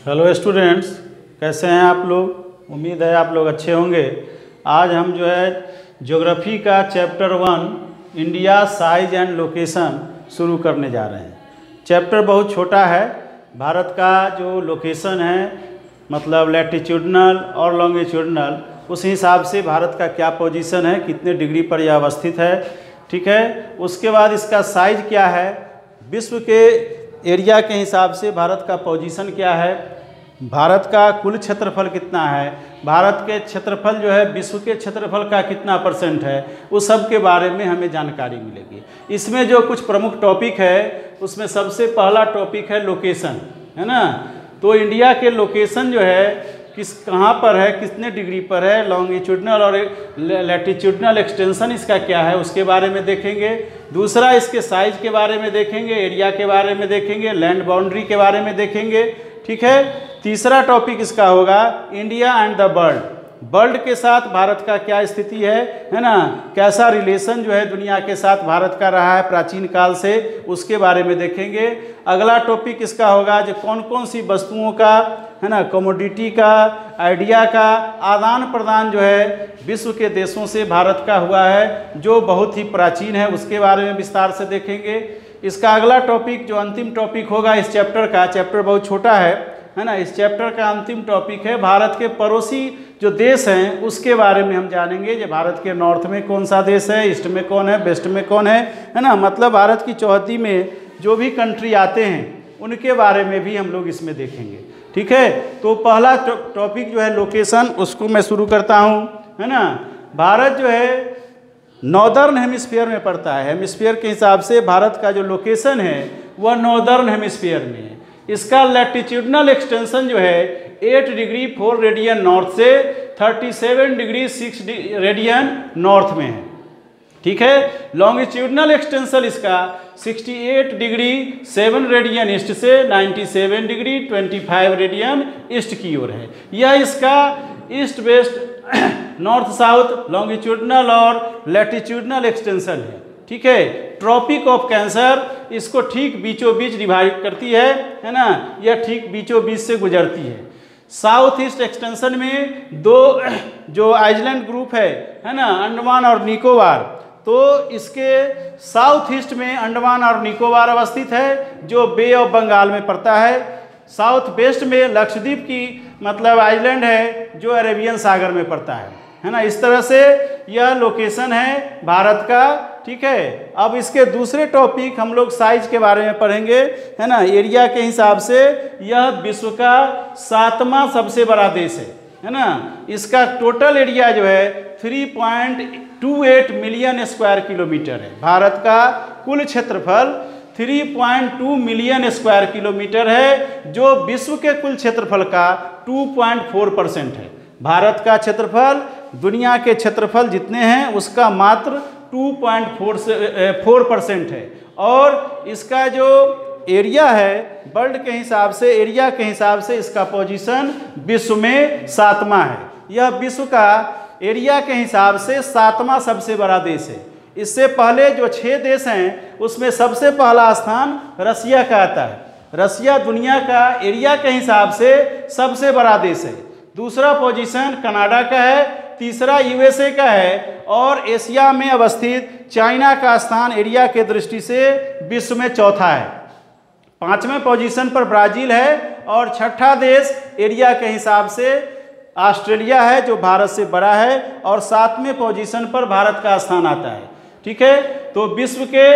Hello students, कैसे हैं आप लोग। उम्मीद है आप लोग अच्छे होंगे। आज हम जो है ज्योग्राफी का chapter 1 India size and location शुरू करने जा रहे हैं। चैप्टर बहुत छोटा है। भारत का जो लोकेशन है, मतलब लैटिट्यूडनल और लॉन्गिट्यूडनल, उस हिसाब से भारत का क्या पोजीशन है, कितने डिग्री पर यह अवस्थित है, ठीक है। उसके बाद इसका साइज क्या है, विश्व के एरिया के हिसाब से भारत का पोजीशन क्या है, भारत का कुल क्षेत्रफल कितना है, भारत के क्षेत्रफल जो है विश्व के क्षेत्रफल का कितना % है, उस सब के बारे में हमें जानकारी मिलेगी। इसमें जो कुछ प्रमुख टॉपिक है, उसमें सबसे पहला टॉपिक है लोकेशन, है ना। तो इंडिया के लोकेशन जो है कहाँ पर है, कितने डिग्री पर है, लॉन्गिट्यूडनल और लैटिट्यूडनल एक्सटेंशन इसका क्या है, उसके बारे में देखेंगे। दूसरा, इसके साइज के बारे में देखेंगे, एरिया के बारे में देखेंगे, लैंड बाउंड्री के बारे में देखेंगे, ठीक है। तीसरा टॉपिक इसका होगा इंडिया एंड द वर्ल्ड के साथ भारत का क्या स्थिति है ना, कैसा रिलेशन जो है दुनिया के साथ भारत का रहा है प्राचीन काल से, उसके बारे में देखेंगे। अगला टॉपिक इसका होगा जो कौन कौन सी वस्तुओं का, है ना, कमोडिटी का, आइडिया का आदान प्रदान जो है विश्व के देशों से भारत का हुआ है, जो बहुत ही प्राचीन है, उसके बारे में विस्तार से देखेंगे। इसका अगला टॉपिक जो अंतिम टॉपिक होगा इस चैप्टर का, चैप्टर बहुत छोटा है ना, इस चैप्टर का अंतिम टॉपिक है भारत के पड़ोसी जो देश हैं उसके बारे में हम जानेंगे। जो भारत के नॉर्थ में कौन सा देश है, ईस्ट में कौन है, वेस्ट में कौन है ना, मतलब भारत की चौहद्दी में जो भी कंट्री आते हैं उनके बारे में भी हम लोग इसमें देखेंगे, ठीक है। तो पहला टॉपिक जो है लोकेशन, उसको मैं शुरू करता हूँ, है ना। भारत जो है नॉर्दर्न हेमिस्फीयर में पड़ता है। हेमिस्फीयर के हिसाब से भारत का जो लोकेशन है वह नॉर्दर्न हेमिस्फीयर में है। इसका लैटिट्यूडनल एक्सटेंशन जो है 8 डिग्री 4 रेडियन नॉर्थ से 37 डिग्री 6 रेडियन नॉर्थ में है, ठीक है। लॉन्गिट्यूडनल एक्सटेंशन इसका 68 डिग्री 7 रेडियन ईस्ट से 97 डिग्री 25 रेडियन ईस्ट की ओर है। यह इसका east west north south longitudinal और लैटिट्यूडनल एक्सटेंशन है, ठीक है। ट्रॉपिक ऑफ कैंसर इसको ठीक बीचों बीच डिवाइड करती है ना, यह ठीक बीचों बीच से गुजरती है। साउथ ईस्ट एक्सटेंशन में दो जो आइलैंड ग्रुप है ना, अंडमान और निकोबार, तो इसके साउथ ईस्ट में अंडमान और निकोबार अवस्थित है जो बे ऑफ बंगाल में पड़ता है। साउथ वेस्ट में लक्षद्वीप की मतलब आइलैंड है जो अरेबियन सागर में पड़ता है ना। इस तरह से यह लोकेशन है भारत का, ठीक है। अब इसके दूसरे टॉपिक हम लोग साइज के बारे में पढ़ेंगे, है ना। एरिया के हिसाब से यह विश्व का 7वां सबसे बड़ा देश है ना। इसका टोटल एरिया जो है 3.28 मिलियन स्क्वायर किलोमीटर है। भारत का कुल क्षेत्रफल 3.2 मिलियन स्क्वायर किलोमीटर है, जो विश्व के कुल क्षेत्रफल का 2.4% है। भारत का क्षेत्रफल दुनिया के क्षेत्रफल जितने हैं उसका मात्र 2.4% है। और इसका जो एरिया है वर्ल्ड के हिसाब से, एरिया के हिसाब से इसका पोजीशन विश्व में 7वां है। यह विश्व का एरिया के हिसाब से 7वां सबसे बड़ा देश है। इससे पहले जो 6 देश हैं उसमें सबसे पहला स्थान रसिया का आता है। रसिया दुनिया का एरिया के हिसाब से सबसे बड़ा देश है। दूसरा पोजीशन कनाडा का है, तीसरा यूएसए का है, और एशिया में अवस्थित चाइना का स्थान एरिया के दृष्टि से विश्व में चौथा है। 5वें पोजीशन पर ब्राजील है, और छठा देश एरिया के हिसाब से ऑस्ट्रेलिया है जो भारत से बड़ा है, और 7वें पोजीशन पर भारत का स्थान आता है, ठीक है। तो विश्व के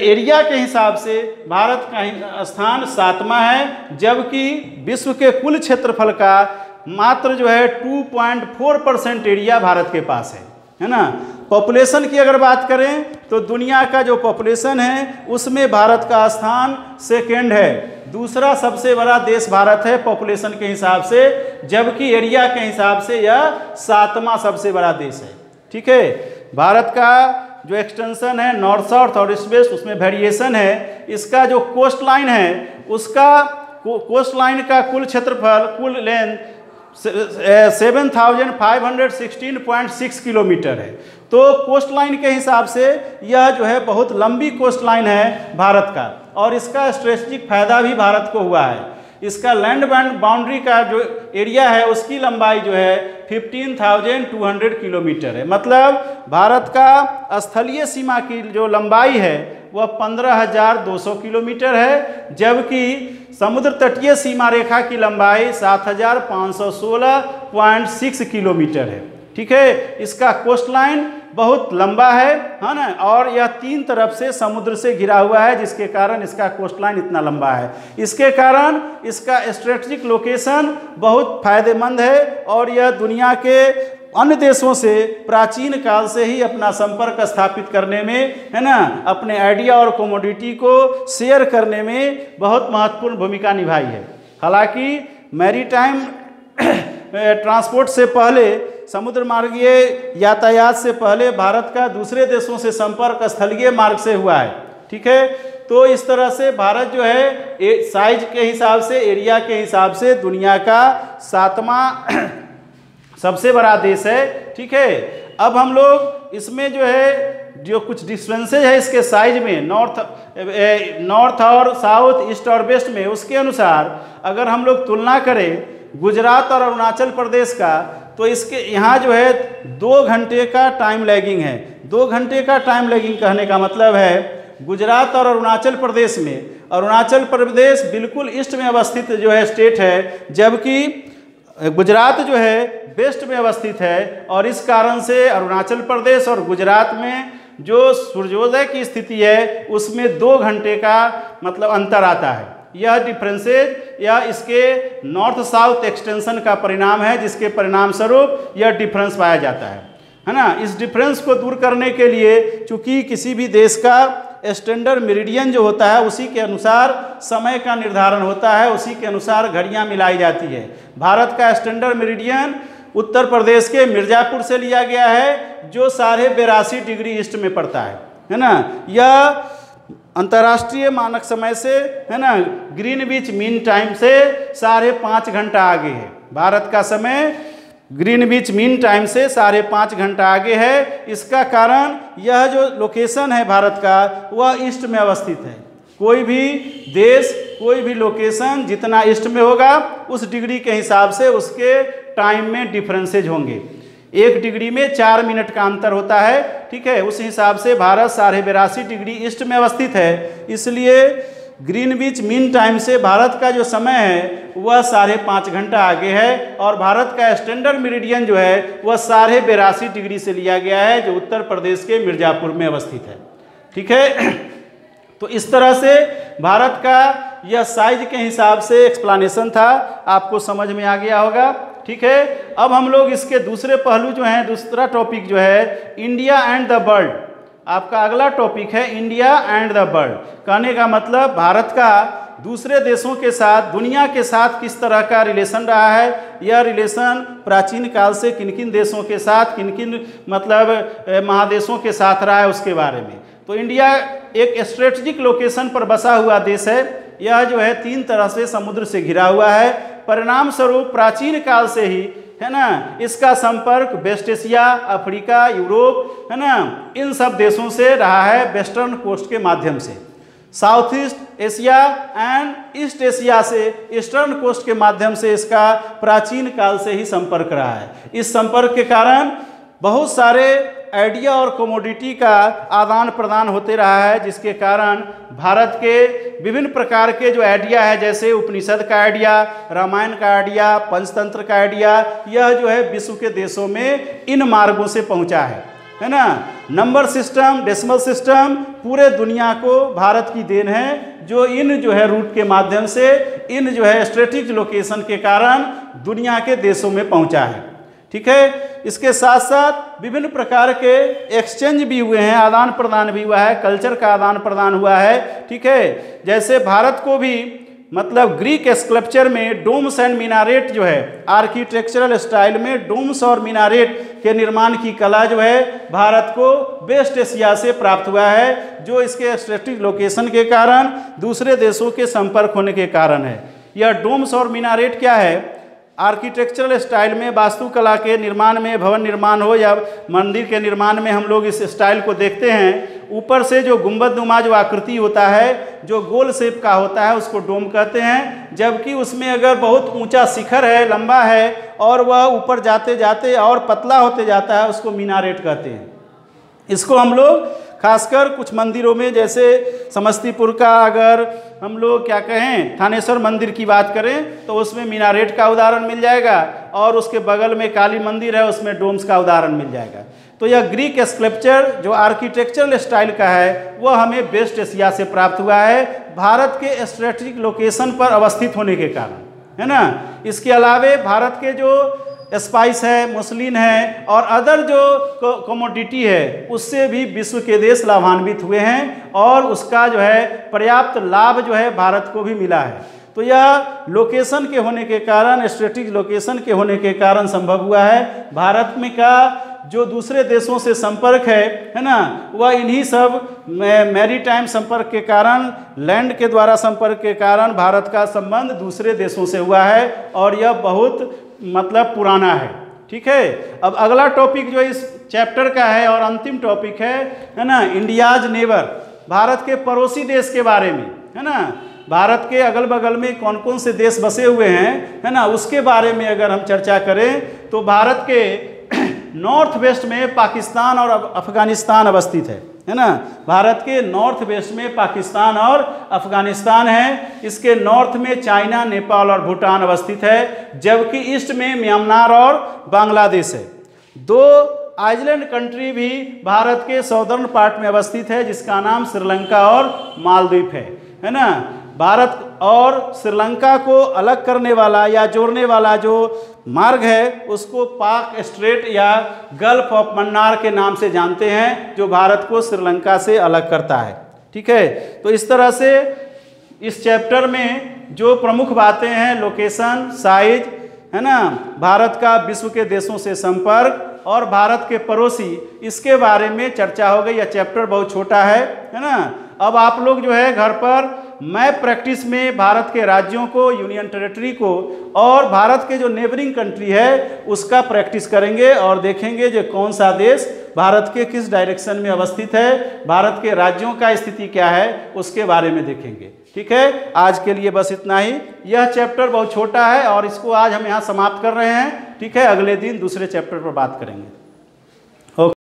एरिया के हिसाब से भारत का स्थान 7वां है, जबकि विश्व के कुल क्षेत्रफल का मात्र जो है 2.4% एरिया भारत के पास है ना। पॉपुलेशन की अगर बात करें तो दुनिया का जो पॉपुलेशन है उसमें भारत का स्थान सेकेंड है। दूसरा सबसे बड़ा देश भारत है पॉपुलेशन के हिसाब से, जबकि एरिया के हिसाब से यह 7वां सबसे बड़ा देश है, ठीक है। भारत का जो एक्सटेंशन है नॉर्थ साउथ और ईस्ट वेस्ट, उसमें वेरिएशन है। इसका जो कोस्ट लाइन है उसका कोस्ट लाइन का कुल क्षेत्रफल, कुल लेंथ 7,516.6 किलोमीटर है। तो कोस्ट लाइन के हिसाब से यह जो है बहुत लंबी कोस्ट लाइन है भारत का, और इसका स्ट्रेटेजिक फायदा भी भारत को हुआ है। इसका लैंड बाउंड्री का जो एरिया है उसकी लंबाई जो है 15,200 किलोमीटर है। मतलब भारत का स्थलीय सीमा की जो लंबाई है वह 15,200 किलोमीटर है, जबकि समुद्र तटीय सीमा रेखा की लंबाई 7,516.6 किलोमीटर है। ठीक है, इसका कोस्ट लाइन बहुत लंबा है ना, और यह 3 तरफ से समुद्र से घिरा हुआ है, जिसके कारण इसका कोस्ट लाइन इतना लंबा है। इसके कारण इसका स्ट्रेटेजिक लोकेशन बहुत फायदेमंद है और यह दुनिया के अन्य देशों से प्राचीन काल से ही अपना संपर्क स्थापित करने में, है ना, अपने आइडिया और कमोडिटी को शेयर करने में बहुत महत्वपूर्ण भूमिका निभाई है। हालांकि मैरीटाइम ट्रांसपोर्ट से पहले, समुद्र मार्गीय यातायात से पहले भारत का दूसरे देशों से संपर्क स्थलीय मार्ग से हुआ है। ठीक है, तो इस तरह से भारत जो है साइज के हिसाब से, एरिया के हिसाब से दुनिया का 7वां सबसे बड़ा देश है। ठीक है, अब हम लोग इसमें जो है जो कुछ डिफरेंसेज है इसके साइज में, नॉर्थ और साउथ, ईस्ट और वेस्ट में, उसके अनुसार अगर हम लोग तुलना करें गुजरात और अरुणाचल प्रदेश का, तो इसके यहाँ जो है 2 घंटे का टाइम लैगिंग है। 2 घंटे का टाइम लैगिंग कहने का मतलब है गुजरात और अरुणाचल प्रदेश में, अरुणाचल प्रदेश बिल्कुल ईस्ट में अवस्थित जो है स्टेट है, जबकि गुजरात जो है वेस्ट में अवस्थित है, और इस कारण से अरुणाचल प्रदेश और गुजरात में जो सूर्योदय की स्थिति है उसमें 2 घंटे का मतलब अंतर आता है। यह डिफरेंसेज या इसके नॉर्थ साउथ एक्सटेंशन का परिणाम है, जिसके परिणाम स्वरूप यह डिफरेंस पाया जाता है ना। इस डिफरेंस को दूर करने के लिए, चूंकि किसी भी देश का स्टैंडर्ड मेरिडियन जो होता है उसी के अनुसार समय का निर्धारण होता है, उसी के अनुसार घड़ियां मिलाई जाती है। भारत का स्टैंडर्ड मेरिडियन उत्तर प्रदेश के मिर्ज़ापुर से लिया गया है, जो 82.5 डिग्री ईस्ट में पड़ता है ना। यह अंतर्राष्ट्रीय मानक समय से, है ना, ग्रीनविच मीन टाइम से 5.5 घंटा आगे है। भारत का समय ग्रीनविच मीन टाइम से 5.5 घंटा आगे है। इसका कारण यह जो लोकेशन है भारत का वह ईस्ट में अवस्थित है। कोई भी देश, कोई भी लोकेशन जितना ईस्ट में होगा उस डिग्री के हिसाब से उसके टाइम में डिफरेंसेज होंगे। 1 डिग्री में 4 मिनट का अंतर होता है। ठीक है, उस हिसाब से भारत 82.5 डिग्री ईस्ट में अवस्थित है, इसलिए ग्रीनविच मीन टाइम से भारत का जो समय है वह 5.5 घंटा आगे है, और भारत का स्टैंडर्ड मेरिडियन जो है वह 82.5 डिग्री से लिया गया है, जो उत्तर प्रदेश के मिर्ज़ापुर में अवस्थित है। ठीक है, तो इस तरह से भारत का यह साइज के हिसाब से एक्सप्लेनेशन था, आपको समझ में आ गया होगा। ठीक है, अब हम लोग इसके दूसरे पहलू जो हैं, दूसरा टॉपिक जो है इंडिया एंड द वर्ल्ड, आपका अगला टॉपिक है इंडिया एंड द वर्ल्ड। कहने का मतलब भारत का दूसरे देशों के साथ, दुनिया के साथ किस तरह का रिलेशन रहा है, यह रिलेशन प्राचीन काल से किन किन देशों के साथ, किन किन मतलब महादेशों के साथ रहा है, उसके बारे में। तो इंडिया एक स्ट्रेटेजिक लोकेशन पर बसा हुआ देश है। यह जो है 3 तरह से समुद्र से घिरा हुआ है। परिणाम स्वरूप प्राचीन काल से ही, है ना, इसका संपर्क वेस्ट एशिया, अफ्रीका, यूरोप, है ना, इन सब देशों से रहा है वेस्टर्न कोस्ट के माध्यम से। South east Asia and east Asia से ईस्टर्न कोस्ट के माध्यम से इसका प्राचीन काल से ही संपर्क रहा है। इस संपर्क के कारण बहुत सारे आइडिया और कमोडिटी का आदान प्रदान होते रहा है, जिसके कारण भारत के विभिन्न प्रकार के जो आइडिया है, जैसे उपनिषद का आइडिया, रामायण का आइडिया, पंचतंत्र का आइडिया, यह जो है विश्व के देशों में इन मार्गों से पहुंचा है ना। नंबर सिस्टम, डेसिमल सिस्टम पूरे दुनिया को भारत की देन है, जो इन जो है रूट के माध्यम से, इन जो है स्ट्रेटेजिक लोकेशन के कारण दुनिया के देशों में पहुंचा है। ठीक है, इसके साथ साथ विभिन्न प्रकार के एक्सचेंज भी हुए हैं, आदान प्रदान भी हुआ है, कल्चर का आदान प्रदान हुआ है। ठीक है, जैसे भारत को भी मतलब ग्रीक स्कल्पचर में डोम्स एंड मीनारेट जो है, आर्किटेक्चरल स्टाइल में डोम्स और मीनारेट के निर्माण की कला जो है भारत को वेस्ट एशिया से प्राप्त हुआ है, जो इसके स्ट्रेटेजिक लोकेशन के कारण, दूसरे देशों के संपर्क होने के कारण है। यह डोम्स और मीनारेट क्या है, आर्किटेक्चरल स्टाइल में, वास्तुकला के निर्माण में, भवन निर्माण हो या मंदिर के निर्माण में हम लोग इस स्टाइल को देखते हैं। ऊपर से जो गुंबदनुमा जो आकृति होता है, जो गोल शेप का होता है, उसको डोम कहते हैं। जबकि उसमें अगर बहुत ऊंचा शिखर है, लंबा है, और वह ऊपर जाते जाते और पतला होते जाता है, उसको मीनारेट कहते हैं। इसको हम लोग खासकर कुछ मंदिरों में, जैसे समस्तीपुर का अगर हम लोग क्या कहें थानेश्वर मंदिर की बात करें तो उसमें मीनारेट का उदाहरण मिल जाएगा, और उसके बगल में काली मंदिर है उसमें डोम्स का उदाहरण मिल जाएगा। तो यह ग्रीक स्कल्पचर जो आर्किटेक्चरल स्टाइल का है वह हमें वेस्ट एशिया से प्राप्त हुआ है, भारत के स्ट्रेटेजिक लोकेशन पर अवस्थित होने के कारण, है ना। इसके अलावे भारत के जो स्पाइस है, मुसलिन है और अदर जो कमोडिटी है, उससे भी विश्व के देश लाभान्वित हुए हैं, और उसका जो है पर्याप्त लाभ जो है भारत को भी मिला है। तो यह लोकेशन के होने के कारण, स्ट्रेटेजिक लोकेशन के होने के कारण संभव हुआ है। भारत में का जो दूसरे देशों से संपर्क है ना, वह इन्हीं सब मैरीटाइम संपर्क के कारण, लैंड के द्वारा संपर्क के कारण भारत का संबंध दूसरे देशों से हुआ है, और यह बहुत मतलब पुराना है। ठीक है, अब अगला टॉपिक जो इस चैप्टर का है और अंतिम टॉपिक है ना, इंडियाज नेबर, भारत के पड़ोसी देश के बारे में, है ना। भारत के अगल बगल में कौन कौन से देश बसे हुए हैं, है ना, उसके बारे में अगर हम चर्चा करें तो भारत के नॉर्थ वेस्ट में पाकिस्तान और अफगानिस्तान अवस्थित है ना। भारत के नॉर्थ वेस्ट में पाकिस्तान और अफगानिस्तान है। इसके नॉर्थ में चाइना, नेपाल और भूटान अवस्थित है, जबकि ईस्ट में म्यांमार और बांग्लादेश है। दो आइलैंड कंट्री भी भारत के साउदर्न पार्ट में अवस्थित है, जिसका नाम श्रीलंका और मालदीव है ना। भारत और श्रीलंका को अलग करने वाला या जोड़ने वाला जो मार्ग है उसको पाक स्ट्रेट या गल्फ ऑफ मन्नार के नाम से जानते हैं, जो भारत को श्रीलंका से अलग करता है। ठीक है, तो इस तरह से इस चैप्टर में जो प्रमुख बातें हैं, लोकेशन, साइज, है ना, भारत का विश्व के देशों से संपर्क और भारत के पड़ोसी, इसके बारे में चर्चा हो गई। यह चैप्टर बहुत छोटा है ना। अब आप लोग जो है घर पर मैप प्रैक्टिस में भारत के राज्यों को, यूनियन टेरिटरी को और भारत के जो नेबरिंग कंट्री है उसका प्रैक्टिस करेंगे, और देखेंगे जो कौन सा देश भारत के किस डायरेक्शन में अवस्थित है, भारत के राज्यों का स्थिति क्या है, उसके बारे में देखेंगे। ठीक है, आज के लिए बस इतना ही। यह चैप्टर बहुत छोटा है और इसको आज हम यहाँ समाप्त कर रहे हैं। ठीक है, अगले दिन दूसरे चैप्टर पर बात करेंगे।